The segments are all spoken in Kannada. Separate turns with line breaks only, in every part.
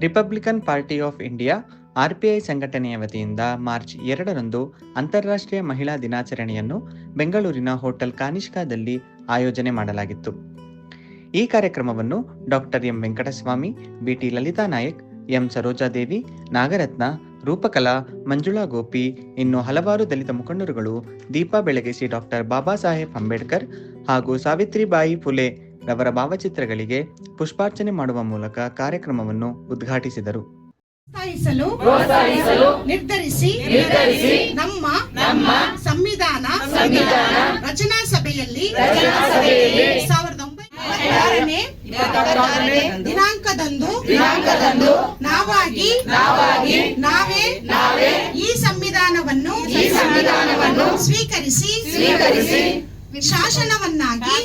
Republican Party of India RPI ಸಂಘಟನೆಯ ವತಿಯಿಂದ ಮಾರ್ಚ್ 2ರಂದು ಅಂತಾರಾಷ್ಟ್ರೀಯ ಮಹಿಳಾ ದಿನಾಚರಣೆಯನ್ನು ಬೆಂಗಳೂರಿನ ಹೋಟೆಲ್ ಕಾನಿಷ್ಕಾದಲ್ಲಿ ಆಯೋಜನೆ ಮಾಡಲಾಗಿತ್ತು. ಈ ಕಾರ್ಯಕ್ರಮವನ್ನು doctor M Venkataswamy, BT Lalitha Nayak, M Sarojadevi, Nagaratna, Roopakala, Manjula Gopi, ಇನ್ನು ಹಲವಾರು ದಲಿತ ಮುಖಂಡರುಗಳು ದೀಪ ಬೆಳಗಿಸಿ ಡಾಕ್ಟರ್ ಬಾಬಾ ಸಾಹೇಬ್ ಅಂಬೇಡ್ಕರ್ ಹಾಗೂ ಸಾವಿತ್ರಿಬಾಯಿ ಫುಲೆ ರವರ ಭಾವಚಿತ್ರಗಳಿಗೆ ಪುಷ್ಪಾರ್ಚನೆ ಮಾಡುವ ಮೂಲಕ ಕಾರ್ಯಕ್ರಮವನ್ನು ಉದ್ಘಾಟಿಸಿದರು.
ಪ್ರೋತ್ಸಾಹಿಸಲು ನಿರ್ಧರಿಸಿ ನಮ್ಮ ಸಂವಿಧಾನ ರಚನಾ ಸಭೆಯಲ್ಲಿ 1926ನೇ ದಿನಾಂಕದಂದು ನಾವಾಗಿ ನಾವೇ ಈ ಸಂವಿಧಾನವನ್ನು ಸ್ವೀಕರಿಸಿ ಶಾಸನವನ್ನಾಗಿ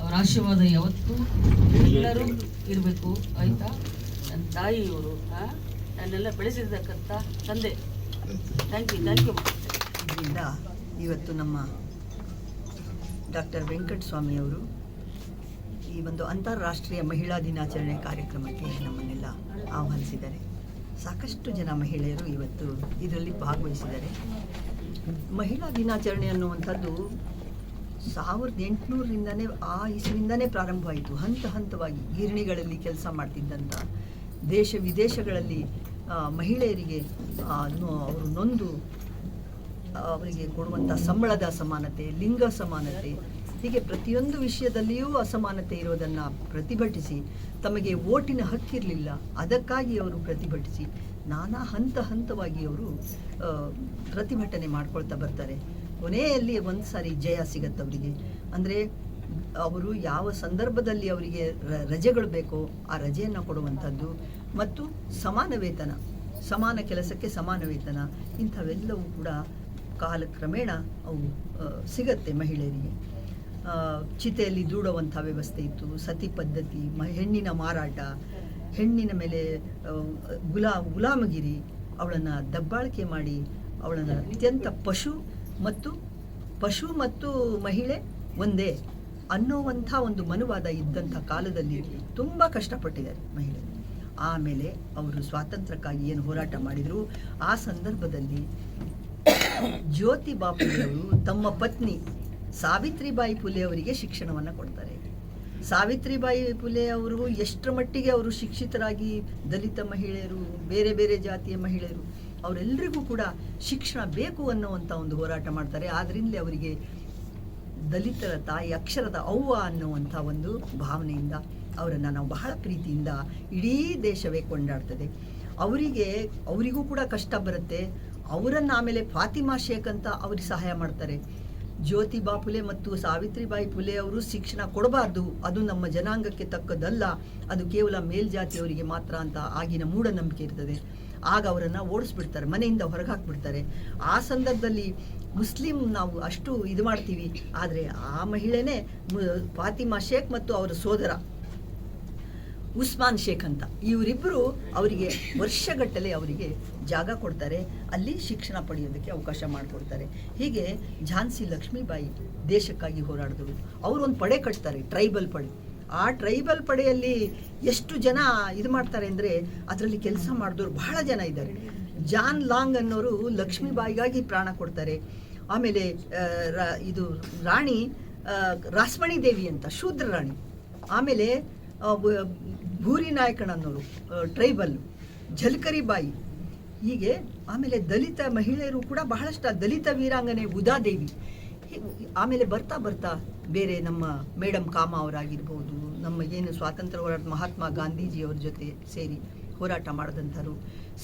ಅವರ ಆಶೀರ್ವಾದ ಯಾವತ್ತೂ ಎಲ್ಲರೂ ಇರಬೇಕು. ಆಯ್ತಾ? ನನ್ನ ತಾಯಿಯವರು ನನ್ನೆಲ್ಲ ಬೆಳೆಸಿರ್ತಕ್ಕಂಥ ತಂದೆ. Thank you.
ಇದರಿಂದ ಇವತ್ತು ನಮ್ಮ ಡಾಕ್ಟರ್ ವೆಂಕಟಸ್ವಾಮಿಯವರು ಈ ಒಂದು ಅಂತಾರಾಷ್ಟ್ರೀಯ ಮಹಿಳಾ ದಿನಾಚರಣೆ ಕಾರ್ಯಕ್ರಮಕ್ಕೆ ನಮ್ಮನ್ನೆಲ್ಲ ಆಹ್ವಾನಿಸಿದ್ದಾರೆ. ಸಾಕಷ್ಟು ಜನ ಮಹಿಳೆಯರು ಇವತ್ತು ಇದರಲ್ಲಿ ಭಾಗವಹಿಸಿದ್ದಾರೆ. ಮಹಿಳಾ ದಿನಾಚರಣೆ ಅನ್ನುವಂಥದ್ದು 1800ರಿಂದನೇ ಆ ಇಸ್ವಿಯಿಂದನೇ ಪ್ರಾರಂಭವಾಯಿತು. ಹಂತವಾಗಿ ಗಿರಣಿಗಳಲ್ಲಿ ಕೆಲಸ ಮಾಡ್ತಿದ್ದಂಥ ದೇಶ ವಿದೇಶಗಳಲ್ಲಿ ಮಹಿಳೆಯರಿಗೆ ಅವರು ನೊಂದು ಅವರಿಗೆ ಕೊಡುವಂಥ ಸಂಬಳದ ಅಸಮಾನತೆ, ಲಿಂಗ ಸಮಾನತೆ, ಹೀಗೆ ಪ್ರತಿಯೊಂದು ವಿಷಯದಲ್ಲಿಯೂ ಅಸಮಾನತೆ ಇರೋದನ್ನು ಪ್ರತಿಭಟಿಸಿ, ತಮಗೆ ಓಟಿನ ಹಕ್ಕಿರಲಿಲ್ಲ, ಅದಕ್ಕಾಗಿ ಅವರು ಪ್ರತಿಭಟಿಸಿ ನಾನಾ ಹಂತವಾಗಿ ಅವರು ಪ್ರತಿಭಟನೆ ಮಾಡ್ಕೊಳ್ತಾ ಬರ್ತಾರೆ. ಕೊನೆಯಲ್ಲಿ ಒಂದು ಸಾರಿ ಜಯ ಸಿಗತ್ತೆ ಅವರಿಗೆ. ಅಂದರೆ ಅವರು ಯಾವ ಸಂದರ್ಭದಲ್ಲಿ ಅವರಿಗೆ ರಜೆಗಳು ಬೇಕೋ ಆ ರಜೆಯನ್ನು ಕೊಡುವಂಥದ್ದು ಮತ್ತು ಸಮಾನ ವೇತನ, ಸಮಾನ ಕೆಲಸಕ್ಕೆ ಸಮಾನ ವೇತನ, ಇಂಥವೆಲ್ಲವೂ ಕೂಡ ಕಾಲಕ್ರಮೇಣ ಅವು ಸಿಗತ್ತೆ ಮಹಿಳೆಯರಿಗೆ. ಚಿತೆಯಲ್ಲಿ ದೂಡುವಂಥ ವ್ಯವಸ್ಥೆ ಇತ್ತು, ಸತಿ ಪದ್ಧತಿ, ಹೆಣ್ಣಿನ ಮಾರಾಟ, ಹೆಣ್ಣಿನ ಮೇಲೆ ಗುಲಾಮಗಿರಿ, ಅವಳನ್ನು ದಬ್ಬಾಳಿಕೆ ಮಾಡಿ ಅವಳನ್ನು ಅತ್ಯಂತ ಪಶು ಮತ್ತು ಮಹಿಳೆ ಒಂದೇ ಅನ್ನೋವಂಥ ಒಂದು ಮನುವಾದ ಇದ್ದಂಥ ಕಾಲದಲ್ಲಿ ತುಂಬ ಕಷ್ಟಪಟ್ಟಿದ್ದಾರೆ ಮಹಿಳೆ. ಆಮೇಲೆ ಅವರು ಸ್ವಾತಂತ್ರ್ಯಕ್ಕಾಗಿ ಏನು ಹೋರಾಟ ಮಾಡಿದರು, ಆ ಸಂದರ್ಭದಲ್ಲಿ ಜ್ಯೋತಿಬಾ ಫುಲೆಯವರು ತಮ್ಮ ಪತ್ನಿ ಸಾವಿತ್ರಿಬಾಯಿ ಫುಲೆ ಅವರಿಗೆ ಶಿಕ್ಷಣವನ್ನು ಕೊಡ್ತಾರೆ. ಸಾವಿತ್ರಿಬಾಯಿ ಫುಲೆ ಅವರು ಎಷ್ಟರ ಮಟ್ಟಿಗೆ ಅವರು ಶಿಕ್ಷಿತರಾಗಿ ದಲಿತ ಮಹಿಳೆಯರು, ಬೇರೆ ಬೇರೆ ಜಾತಿಯ ಮಹಿಳೆಯರು ಅವರೆಲ್ಲರಿಗೂ ಕೂಡ ಶಿಕ್ಷಣ ಬೇಕು ಅನ್ನುವಂಥ ಒಂದು ಹೋರಾಟ ಮಾಡ್ತಾರೆ. ಆದ್ರಿಂದಲೇ ಅವರಿಗೆ ದಲಿತರ ತಾಯಿ, ಅಕ್ಷರದ ಅವ್ವ ಅನ್ನುವಂಥ ಒಂದು ಭಾವನೆಯಿಂದ ಅವರನ್ನು ನಾವು ಬಹಳ ಪ್ರೀತಿಯಿಂದ ಇಡೀ ದೇಶವೇ ಕೊಂಡಾಡ್ತದೆ. ಅವರಿಗೂ ಕೂಡ ಕಷ್ಟ ಬರುತ್ತೆ. ಅವರನ್ನು ಆಮೇಲೆ ಫಾತಿಮಾ ಶೇಖ್ ಅಂತ ಅವ್ರಿಗೆ ಸಹಾಯ ಮಾಡ್ತಾರೆ. ಜ್ಯೋತಿಬಾ ಫುಲೆ ಮತ್ತು ಸಾವಿತ್ರಿಬಾಯಿ ಫುಲೆ ಅವರು ಶಿಕ್ಷಣ ಕೊಡಬಾರ್ದು, ಅದು ನಮ್ಮ ಜನಾಂಗಕ್ಕೆ ತಕ್ಕದಲ್ಲ, ಅದು ಕೇವಲ ಮೇಲ್ಜಾತಿಯವರಿಗೆ ಮಾತ್ರ ಅಂತ ಆಗಿನ ಮೂಢನಂಬಿಕೆ ಇರ್ತದೆ. ಆಗ ಅವರನ್ನು ಓಡಿಸ್ಬಿಡ್ತಾರೆ, ಮನೆಯಿಂದ ಹೊರಗೆ ಹಾಕ್ಬಿಡ್ತಾರೆ. ಆ ಸಂದರ್ಭದಲ್ಲಿ ಮುಸ್ಲಿಂ ನಾವು ಅಷ್ಟು ಇದು ಮಾಡ್ತೀವಿ, ಆದರೆ ಆ ಮಹಿಳೆನೇ ಫಾತಿಮಾ ಶೇಖ್ ಮತ್ತು ಅವರ ಸೋದರ ಉಸ್ಮಾನ್ ಶೇಖ್ ಅಂತ ಇವರಿಬ್ಬರು ಅವರಿಗೆ ವರ್ಷಗಟ್ಟಲೆ ಅವರಿಗೆ ಜಾಗ ಕೊಡ್ತಾರೆ, ಅಲ್ಲಿ ಶಿಕ್ಷಣ ಪಡೆಯೋದಕ್ಕೆ ಅವಕಾಶ ಮಾಡಿಕೊಡ್ತಾರೆ. ಹೀಗೆ ಝಾನ್ಸಿ ಲಕ್ಷ್ಮೀಬಾಯಿ ದೇಶಕ್ಕಾಗಿ ಹೋರಾಡಿದ್ರು. ಅವರು ಒಂದು ಪಡೆ ಕಟ್ತಾರೆ, ಟ್ರೈಬಲ್ ಪಡೆ. ಆ ಟ್ರೈಬಲ್ ಪಡೆಯಲ್ಲಿ ಎಷ್ಟು ಜನ ಇದು ಮಾಡ್ತಾರೆ ಅಂದರೆ ಅದರಲ್ಲಿ ಕೆಲಸ ಮಾಡಿದವರು ಬಹಳ ಜನ ಇದ್ದಾರೆ. ಜಾನ್ ಲಾಂಗ್ ಅನ್ನೋರು ಲಕ್ಷ್ಮೀಬಾಯಿಗಾಗಿ ಪ್ರಾಣ ಕೊಡ್ತಾರೆ. ಆಮೇಲೆ ಇದು ರಾಣಿ ರಾಸ್ಮಣಿ ದೇವಿ ಅಂತ ಶೂದ್ರ ರಾಣಿ. ಆಮೇಲೆ ಭೂರಿ ನಾಯಕನ್ ಅನ್ನೋರು ಟ್ರೈಬಲ್, ಝಲ್ಕರಿ ಬಾಯಿ, ಹೀಗೆ ಆಮೇಲೆ ದಲಿತ ಮಹಿಳೆಯರು ಕೂಡ ಬಹಳಷ್ಟು, ದಲಿತ ವೀರಾಂಗನೆ ಉದಾದೇವಿ. ಆಮೇಲೆ ಬರ್ತಾ ಬೇರೆ ನಮ್ಮ ಮೇಡಮ್ ಕಾಮ ಅವರಾಗಿರ್ಬೋದು, ನಮ್ಮ ಏನು ಸ್ವಾತಂತ್ರ್ಯ ಹೋರಾಟ ಮಹಾತ್ಮ ಗಾಂಧೀಜಿಯವ್ರ ಜೊತೆ ಸೇರಿ ಹೋರಾಟ ಮಾಡಿದಂಥರು,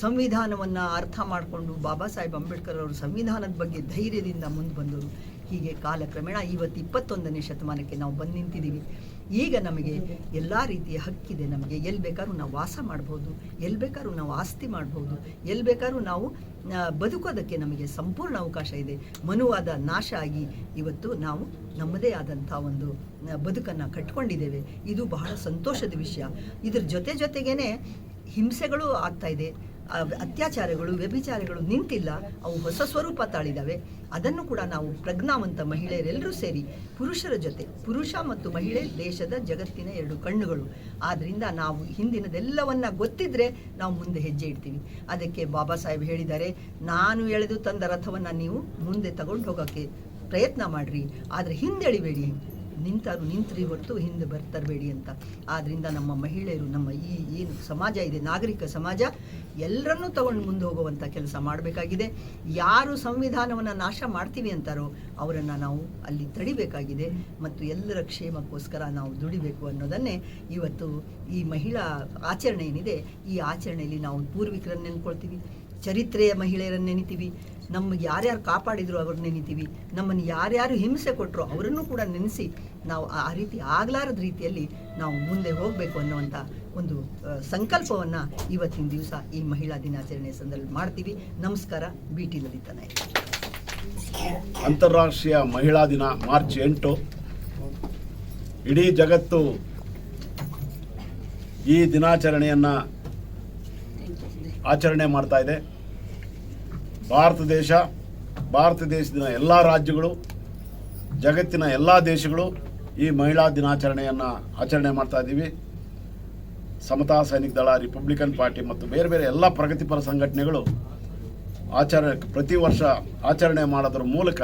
ಸಂವಿಧಾನವನ್ನು ಅರ್ಥ ಮಾಡಿಕೊಂಡು ಬಾಬಾ ಸಾಹೇಬ್ ಅಂಬೇಡ್ಕರ್ ಅವರು ಸಂವಿಧಾನದ ಬಗ್ಗೆ ಧೈರ್ಯದಿಂದ ಮುಂದೆ ಬಂದವರು. ಹೀಗೆ ಕಾಲಕ್ರಮೇಣ ಇವತ್ತು 21ನೇ ಶತಮಾನಕ್ಕೆ ನಾವು ಬಂದು ನಿಂತಿದ್ದೀವಿ. ಈಗ ನಮಗೆ ಎಲ್ಲ ರೀತಿಯ ಹಕ್ಕಿದೆ. ನಮಗೆ ಎಲ್ಲಿ ಬೇಕಾದ್ರೂ ನಾವು ವಾಸ ಮಾಡ್ಬೋದು, ಎಲ್ಲಿ ಬೇಕಾದ್ರೂ ನಾವು ಆಸ್ತಿ ಮಾಡ್ಬೋದು, ಎಲ್ಲಿ ಬೇಕಾದ್ರೂ ನಾವು ಬದುಕೋದಕ್ಕೆ ನಮಗೆ ಸಂಪೂರ್ಣ ಅವಕಾಶ ಇದೆ. ಮನುವಾದ ನಾಶ ಆಗಿ ಇವತ್ತು ನಾವು ನಮ್ಮದೇ ಆದಂಥ ಒಂದು ಬದುಕನ್ನು ಕಟ್ಕೊಂಡಿದ್ದೇವೆ. ಇದು ಬಹಳ ಸಂತೋಷದ ವಿಷಯ. ಇದ್ರ ಜೊತೆಗೇನೆ ಹಿಂಸೆಗಳು ಆಗ್ತಾ ಇದೆ, ಅತ್ಯಾಚಾರಗಳು, ವ್ಯಭಿಚಾರಗಳು ನಿಂತಿಲ್ಲ, ಅವು ಹೊಸ ಸ್ವರೂಪ ತಾಳಿದ್ದಾವೆ. ಅದನ್ನು ಕೂಡ ನಾವು ಪ್ರಜ್ಞಾವಂತ ಮಹಿಳೆಯರೆಲ್ಲರೂ ಸೇರಿ ಪುರುಷರ ಜೊತೆ, ಪುರುಷ ಮತ್ತು ಮಹಿಳೆ ದೇಶದ ಜಗತ್ತಿನ ಎರಡು ಕಣ್ಣುಗಳು. ಆದ್ದರಿಂದ ನಾವು ಹಿಂದಿನದೆಲ್ಲವನ್ನ ಗೊತ್ತಿದ್ರೆ ನಾವು ಮುಂದೆ ಹೆಜ್ಜೆ ಇಡ್ತೀವಿ. ಅದಕ್ಕೆ ಬಾಬಾ ಸಾಹೇಬ್ ಹೇಳಿದ್ದಾರೆ, ನಾನು ಎಳೆದು ತಂದ ರಥವನ್ನು ನೀವು ಮುಂದೆ ತಗೊಂಡು ಹೋಗೋಕ್ಕೆ ಪ್ರಯತ್ನ ಮಾಡಿರಿ, ಆದರೆ ಹಿಂದೆಳಿಬೇಡಿ, ನಿಂತ್ರಿ ಹೊರತು ಹಿಂದೆ ಬರ್ತರಬೇಡಿ ಅಂತ. ಆದ್ದರಿಂದ ನಮ್ಮ ಮಹಿಳೆಯರು, ನಮ್ಮ ಈ ಏನು ಸಮಾಜ ಇದೆ, ನಾಗರಿಕ ಸಮಾಜ, ಎಲ್ಲರನ್ನೂ ತಗೊಂಡು ಮುಂದೆ ಹೋಗುವಂಥ ಕೆಲಸ ಮಾಡಬೇಕಾಗಿದೆ. ಯಾರು ಸಂವಿಧಾನವನ್ನು ನಾಶ ಮಾಡ್ತೀವಿ ಅಂತಾರೋ ಅವರನ್ನು ನಾವು ಅಲ್ಲಿ ತಡಿಬೇಕಾಗಿದೆ ಮತ್ತು ಎಲ್ಲರ ಕ್ಷೇಮಕ್ಕೋಸ್ಕರ ನಾವು ದುಡಿಬೇಕು ಅನ್ನೋದನ್ನೇ ಇವತ್ತು ಈ ಮಹಿಳಾ ಆಚರಣೆ ಏನಿದೆ, ಈ ಆಚರಣೆಯಲ್ಲಿ ನಾವು ಪೂರ್ವಿಕರನ್ನು ನೆನ್ಕೊಳ್ತೀವಿ, ಚರಿತ್ರೆಯ ಮಹಿಳೆಯರನ್ನು ನೆನಿತೀವಿ, ನಮಗೆ ಯಾರ್ಯಾರು ಕಾಪಾಡಿದ್ರು ಅವ್ರನ್ನ ನೆನಿತೀವಿ, ನಮ್ಮನ್ನು ಯಾರ್ಯಾರು ಹಿಂಸೆ ಕೊಟ್ಟರು ಅವರನ್ನು ಕೂಡ ನೆನೆಸಿ ನಾವು ಆ ರೀತಿ ಆಗಲಾರದ ರೀತಿಯಲ್ಲಿ ನಾವು ಮುಂದೆ ಹೋಗಬೇಕು ಅನ್ನುವಂಥ ಒಂದು ಸಂಕಲ್ಪವನ್ನು ಇವತ್ತಿನ ದಿವಸ ಈ ಮಹಿಳಾ ದಿನಾಚರಣೆ ಸಂದರ್ಭದಲ್ಲಿ ಮಾಡ್ತೀವಿ. ನಮಸ್ಕಾರ. BT ಲಲಿತಾ ನಾಯ್ಕ.
ಅಂತಾರಾಷ್ಟ್ರೀಯ ಮಹಿಳಾ ದಿನ ಮಾರ್ಚ್ 8. ಇಡೀ ಜಗತ್ತು ಈ ದಿನಾಚರಣೆಯನ್ನು ಆಚರಣೆ ಮಾಡ್ತಾ ಇದೆ. ಭಾರತ ದೇಶದ ಎಲ್ಲ ರಾಜ್ಯಗಳು, ಜಗತ್ತಿನ ಎಲ್ಲ ದೇಶಗಳು ಈ ಮಹಿಳಾ ದಿನಾಚರಣೆಯನ್ನು ಆಚರಣೆ ಮಾಡ್ತಾ ಇದ್ದೀವಿ. ಸಮತಾ ಸೈನಿಕ ದಳ, ರಿಪಬ್ಲಿಕನ್ ಪಾರ್ಟಿ ಮತ್ತು ಬೇರೆ ಬೇರೆ ಎಲ್ಲ ಪ್ರಗತಿಪರ ಸಂಘಟನೆಗಳು ಪ್ರತಿ ವರ್ಷ ಆಚರಣೆ ಮಾಡೋದ್ರ ಮೂಲಕ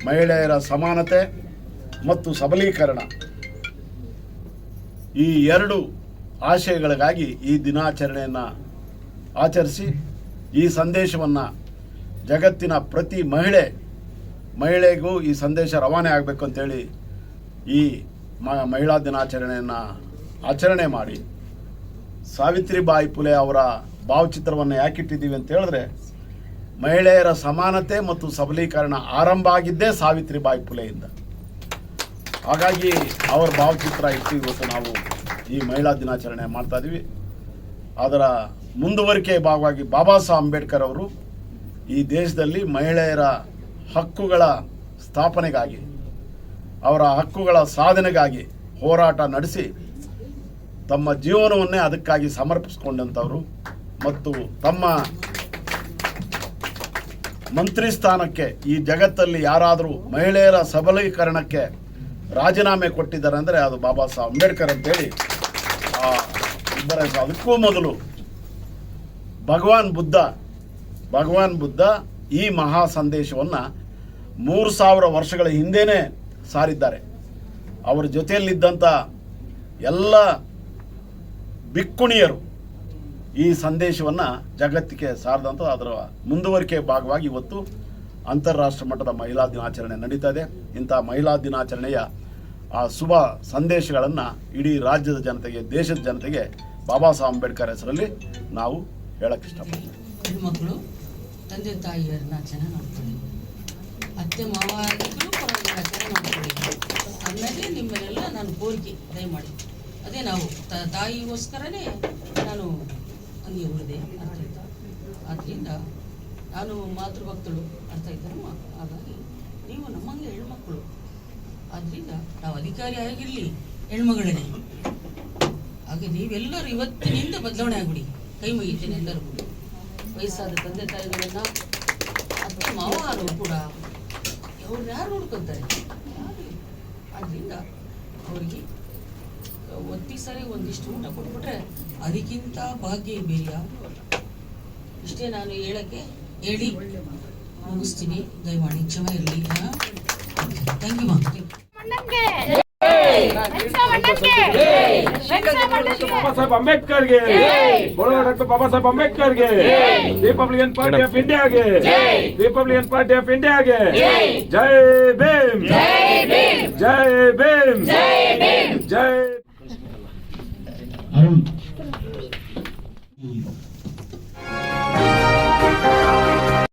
ಮಹಿಳೆಯರ ಸಮಾನತೆ ಮತ್ತು ಸಬಲೀಕರಣ ಈ ಎರಡು ಆಶಯಗಳಿಗಾಗಿ ಈ ದಿನಾಚರಣೆಯನ್ನು ಆಚರಿಸಿ ಈ ಸಂದೇಶವನ್ನು ಜಗತ್ತಿನ ಪ್ರತಿ ಮಹಿಳೆಗೂ ಈ ಸಂದೇಶ ರವಾನೆ ಆಗಬೇಕು ಅಂತೇಳಿ ಈ ಮಹಿಳಾ ದಿನಾಚರಣೆಯನ್ನು ಆಚರಣೆ ಮಾಡಿ, ಸಾವಿತ್ರಿಬಾಯಿ ಫುಲೆ ಅವರ ಭಾವಚಿತ್ರವನ್ನು ಯಾಕಿಟ್ಟಿದ್ದೀವಿ ಅಂತ ಹೇಳಿದ್ರೆ, ಮಹಿಳೆಯರ ಸಮಾನತೆ ಮತ್ತು ಸಬಲೀಕರಣ ಆರಂಭ ಆಗಿದ್ದೇ ಸಾವಿತ್ರಿಬಾಯಿ ಫುಲೆಯಿಂದ. ಹಾಗಾಗಿ ಅವರ ಭಾವಚಿತ್ರ ಇಟ್ಟು ಇವತ್ತು ನಾವು ಈ ಮಹಿಳಾ ದಿನಾಚರಣೆ ಮಾಡ್ತಾ ಇದ್ದೀವಿ. ಅದರ ಮುಂದುವರಿಕೆ ಭಾಗವಾಗಿ ಬಾಬಾ ಸಾಹೇಬ್ ಅಂಬೇಡ್ಕರ್ ಅವರು ಈ ದೇಶದಲ್ಲಿ ಮಹಿಳೆಯರ ಹಕ್ಕುಗಳ ಸ್ಥಾಪನೆಗಾಗಿ, ಅವರ ಹಕ್ಕುಗಳ ಸಾಧನೆಗಾಗಿ ಹೋರಾಟ ನಡೆಸಿ ತಮ್ಮ ಜೀವನವನ್ನೇ ಅದಕ್ಕಾಗಿ ಸಮರ್ಪಿಸಿಕೊಂಡಂಥವರು ಮತ್ತು ತಮ್ಮ ಮಂತ್ರಿ ಸ್ಥಾನಕ್ಕೆ ಈ ಜಗತ್ತಲ್ಲಿ ಯಾರಾದರೂ ಮಹಿಳೆಯರ ಸಬಲೀಕರಣಕ್ಕೆ ರಾಜೀನಾಮೆ ಕೊಟ್ಟಿದ್ದಾರೆ ಅಂದರೆ ಅದು ಬಾಬಾ ಸಾಹೇಬ್ ಅಂಬೇಡ್ಕರ್ ಅಂತೇಳಿ ಅದಕ್ಕೂ ಮೊದಲು ಭಗವಾನ್ ಬುದ್ಧ ಈ ಮಹಾ ಸಂದೇಶವನ್ನು 3000 ವರ್ಷಗಳ ಹಿಂದೆನೇ ಸಾರಿದ್ದಾರೆ. ಅವರ ಜೊತೆಯಲ್ಲಿದ್ದಂಥ ಎಲ್ಲ ಬಿಕ್ಕುಣಿಯರು ಈ ಸಂದೇಶವನ್ನು ಜಗತ್ತಿಗೆ ಸಾರಿದಂಥ ಅದರ ಮುಂದುವರಿಕೆ ಭಾಗವಾಗಿ ಇವತ್ತು ಅಂತಾರಾಷ್ಟ್ರೀಯ ಮಟ್ಟದ ಮಹಿಳಾ ದಿನಾಚರಣೆ ನಡೀತಾ ಇದೆ. ಇಂಥ ಮಹಿಳಾ ದಿನಾಚರಣೆಯ ಆ ಶುಭ ಸಂದೇಶಗಳನ್ನು ಇಡೀ ರಾಜ್ಯದ ಜನತೆಗೆ, ದೇಶದ ಜನತೆಗೆ ಬಾಬಾ ಸಾಹೇಬ್ ಅಂಬೇಡ್ಕರ್ ಹೆಸರಲ್ಲಿ ನಾವು ಹೇಳಕ್ಕೆ ಇಷ್ಟಪಡ್ತೀವಿ.
ಹೆಣ್ಮಕ್ಳು ತಂದೆ ತಾಯಿಯರನ್ನ ಚೆನ್ನಾಗಿ ನೋಡ್ಕೊಳ್ಳಿ, ಅತ್ತೆ ಮಾವ ಆಗಿದ್ರು ಪರವಾಗಿಲ್ಲ ಚೆನ್ನಾಗಿ ನೋಡ್ಕೊಳ್ಳಿ. ಆಮೇಲೆ ನಿಮ್ಮನ್ನೆಲ್ಲ ನಾನು ಕೋರಿಕೆ ದಯಮಾಡಿ, ಅದೇ ನಾವು ತಾಯಿಗೋಸ್ಕರನೇ ನಾನು ಹಂಗೆ ಉಳಿದೆ ಅರ್ಥ ಆಯ್ತಾ. ಆದ್ದರಿಂದ ನಾನು ಮಾತೃಭಕ್ತಳು ಅರ್ಥ ಆಯ್ತಾರಮ್ಮ. ಹಾಗಾಗಿ ನೀವು ನಮ್ಮಂಗೆ ಹೆಣ್ಮಕ್ಳು, ಆದ್ದರಿಂದ ನಾವು ಅಧಿಕಾರಿ ಆಗಿರಲಿ ಹೆಣ್ಮಗಳೇ. ಹಾಗೆ ನೀವೆಲ್ಲರೂ ಇವತ್ತಿನಿಂದ ಬದಲಾವಣೆ ಆಗ್ಬಿಡಿ. ಕೈ ಮುಗಿತೇನೆ ಎಲ್ಲರಿಗೂ. ವಯಸ್ಸಾದ ತಂದೆ ತಾಯಿಗಳನ್ನ, ಅತ್ತೆ ಮಾವಾರು ಕೂಡ ಅವ್ರನ್ನ ಯಾರು ನೋಡ್ಕೊತಾರೆ? ಆದ್ದರಿಂದ ಅವರಿಗೆ ಒತ್ತಿ ಸರಿ ಒಂದಿಷ್ಟು ಊಟ ಕೊಟ್ಬಿಟ್ರೆ ಅದಕ್ಕಿಂತ ಭಾಗ್ಯ ಬೇರೆ ಯಾವುದು. ಇಷ್ಟೇ ನಾನು ಹೇಳಿ ಮುಗಿಸ್ತೀನಿ. ದಯಮಾಡಿ ಕ್ಷಮೆ ಇರಲಿ. ಥ್ಯಾಂಕ್ ಯು ಮಾ.
ಬಾಬಾ ಸಾಹೇಬ್ ಅಂಬೇಡ್ಕರ್ಗೆ, ಡಾಕ್ಟರ್ ಬಾಬಾ ಸಾಹೇಬ್ ಅಂಬೇಡ್ಕರ್ಗೆ, ರಿಪಬ್ಲಿಕನ್ ಪಾರ್ಟಿ ಆಫ್ ಇಂಡಿಯಾಗೆ, ರಿಪಬ್ಲಿಕನ್ ಪಾರ್ಟಿ ಆಫ್ ಇಂಡಿಯಾಗೆ ಜೈ ಭೀಮ್, ಜೈ ಭೀಮ್, ಜೈ ಭೀಮ್, ಜೈ ಭೀಮ್, ಜೈ